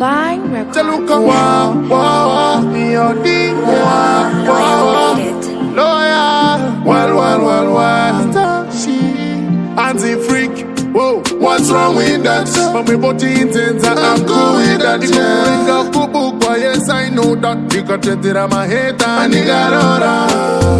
Vine Records. Jaluka wa wa yodi wa lawyer well she anti-freak. Whoa, what's wrong with that? But me body intense, I'm cool with that. You bring a kubu kwa, yes I know that. Nigga tetira my hater, nigga rora.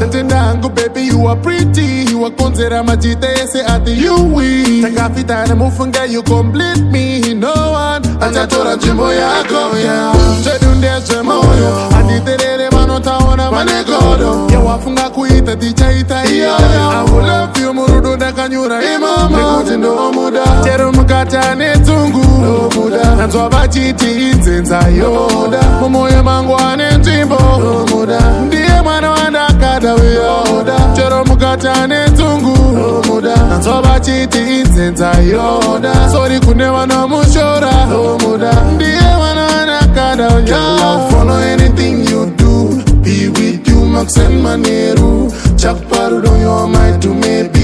Ntendangu baby, you are pretty. You are konzera majite, say ati you we. Taka fita na mufunga, you complete me. No one, achatora jimbo yako ya. Chedunde chemoyo, anditerere manota ona manegodo. Ya wafunga kuita tichaita iya. I will love you murudu dakanyura imama. No muda, chero mukata netungu no muda, nanzwa bachiti inzenza yoda, mumoyo mangu ane ntimbo no muda, ndiye mwana wandakada yoda, chero mukata netungu no muda, nanzwa bachiti inzenza yoda, sorry kunewa no mushora no muda, ndiye mwana wandakada yoda. Girl, I'll follow anything you do, be with you Max and Maneru, Chakparu do you mind to maybe.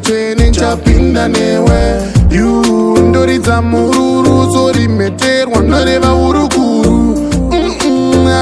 Training chapinda newe you ndoriza mururu sori meter wandoreva urukuru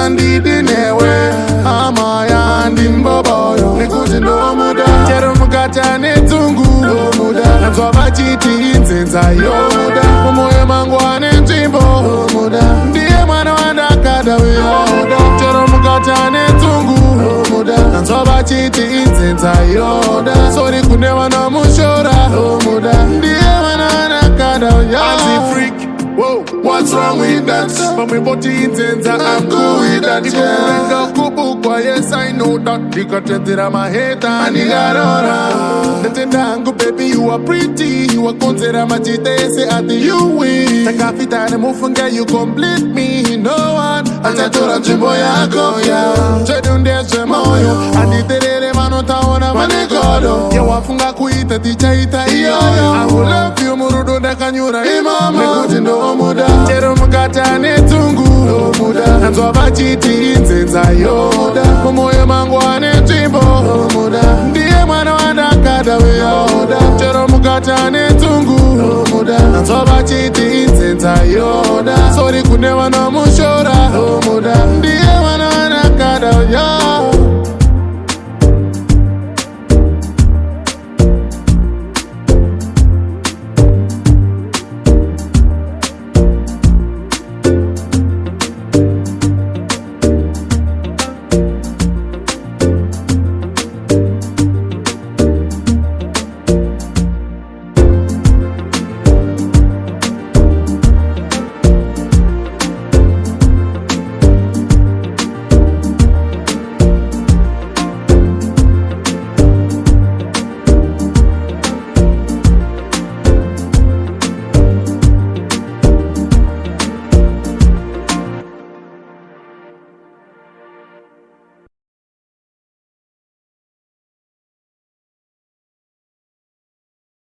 andidi newe amaya ndimboboyo nikuti ndo muda chero mukata netungu ndo muda nanzwa bachiti inzenza yoda mumoyo mangu ane ntimbo ndo muda ndiye mwana wandakada yoda chero mukata netungu ndo muda nanzwa bachiti inzenza yoda sorry kunewa na mushora no muda ndiye mwana nakada anti-freak. Whoa, what's wrong with that? But me body intense, I'm cool with that. You bring a kubu kwa, yes I know that. Nigga tetira my hater, nigga rora. Ntendangu baby, you are pretty. You are konzera majite, say ati you win. Taka fita na mufunga, you complete me. No one, achatora jimbo yako ya. Chedunde chemoyo, anditerere manota ona manegodo. Ya wafunga kuita tichaita iya. I will love you murudu dakanyura imama. Nikuti ndo muda, chero mukata netungu ndo muda, nanzwa bachiti inzenza yoda, mumoyo mangu ane ntimbo ndo muda, ndiye mwana wandakada yoda, chero mukata netungu ndo muda, nanzwa bachiti inzenza yoda, sorry kunewa no mushora ndo muda, ndiye